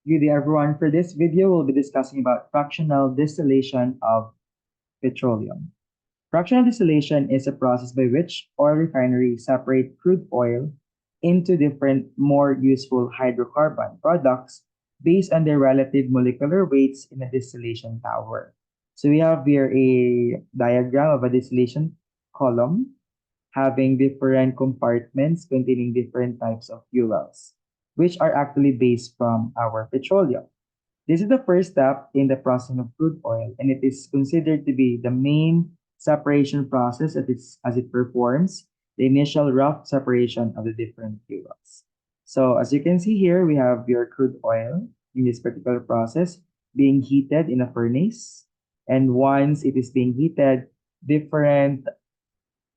Good day, everyone. For this video, we'll be discussing about fractional distillation of petroleum. Fractional distillation is a process by which oil refineries separate crude oil into different, more useful hydrocarbon products based on their relative molecular weights in a distillation tower. So we have here a diagram of a distillation column having different compartments containing different types of fuels, which are actually based from our petroleum. This is the first step in the processing of crude oil, and it is considered to be the main separation process as it performs the initial rough separation of the different fuels. So as you can see here, we have your crude oil in this particular process being heated in a furnace. And once it is being heated, different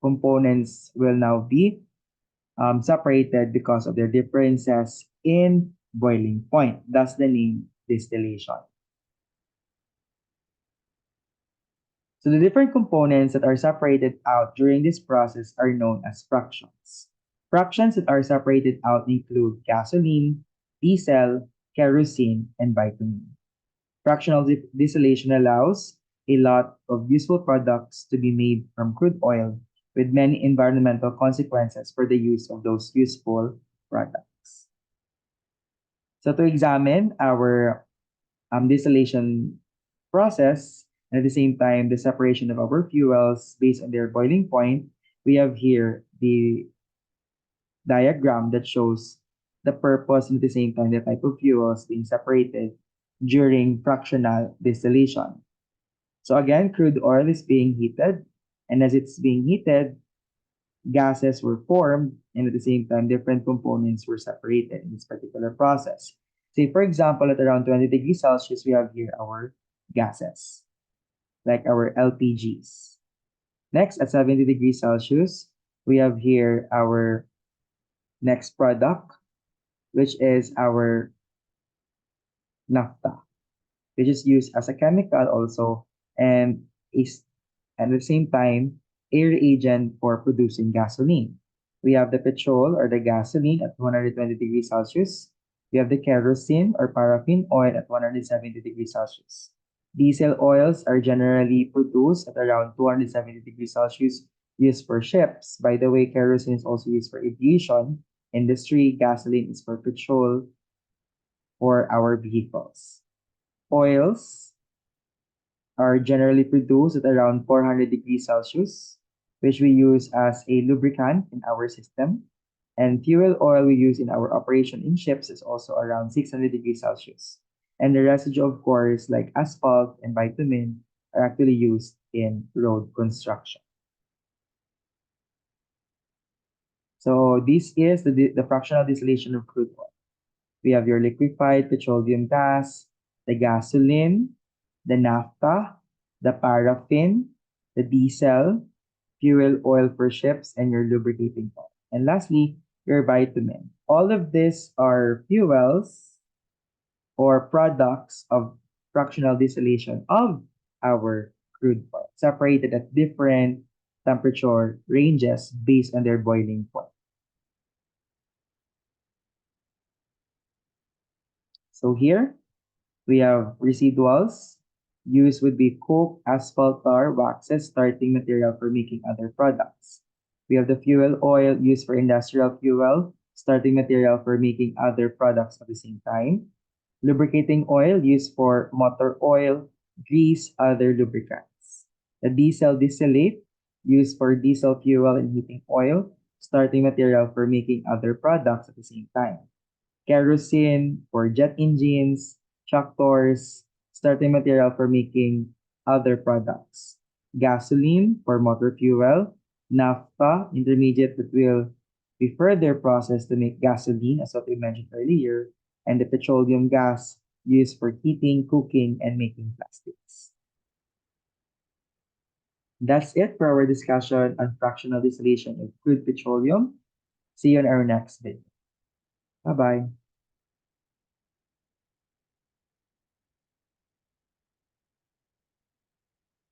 components will now be separated because of their differences in boiling point. That's the name distillation. So the different components that are separated out during this process are known as fractions. Fractions that are separated out include gasoline, diesel, kerosene, and bitumen. Fractional distillation allows a lot of useful products to be made from crude oil with many environmental consequences for the use of those useful products. So to examine our distillation process and at the same time the separation of our fuels based on their boiling point, we have here the diagram that shows the purpose and at the same time the type of fuels being separated during fractional distillation. So again, crude oil is being heated, and as it's being heated, gases were formed, and at the same time, different components were separated in this particular process. Say, for example, at around 20 degrees Celsius, we have here our gases, like our LPGs. Next, at 70 degrees Celsius, we have here our next product, which is our naphtha, which is used as a chemical also and is at the same time a reagent for producing gasoline. We have the petrol or the gasoline at 120 degrees Celsius. We have the kerosene or paraffin oil at 170 degrees Celsius. Diesel oils are generally produced at around 270 degrees Celsius, used for ships. By the way, kerosene is also used for aviation industry. Gasoline is for petrol for our vehicles. Oils are generally produced at around 400 degrees Celsius, which we use as a lubricant in our system. And fuel oil we use in our operation in ships is also around 600 degrees Celsius. And the residue, of course, like asphalt and bitumen, are actually used in road construction. So this is the fractional distillation of crude oil. We have your liquefied petroleum gas, the gasoline, the naphtha, the paraffin, the diesel, fuel oil for ships, and your lubricating oil. And lastly, your bitumen. All of these are fuels or products of fractional distillation of our crude oil, separated at different temperature ranges based on their boiling point. So here, we have residuals. Used would be coke, asphalt tar, waxes, starting material for making other products. We have the fuel oil used for industrial fuel, starting material for making other products at the same time. Lubricating oil used for motor oil, grease, other lubricants. The diesel distillate used for diesel fuel and heating oil, starting material for making other products at the same time. Kerosene for jet engines, tractors, starting material for making other products. Gasoline for motor fuel, naphtha, intermediate that will be further processed to make gasoline, as what we mentioned earlier, and the petroleum gas used for heating, cooking, and making plastics. That's it for our discussion on fractional distillation of crude petroleum. See you in our next video. Bye-bye.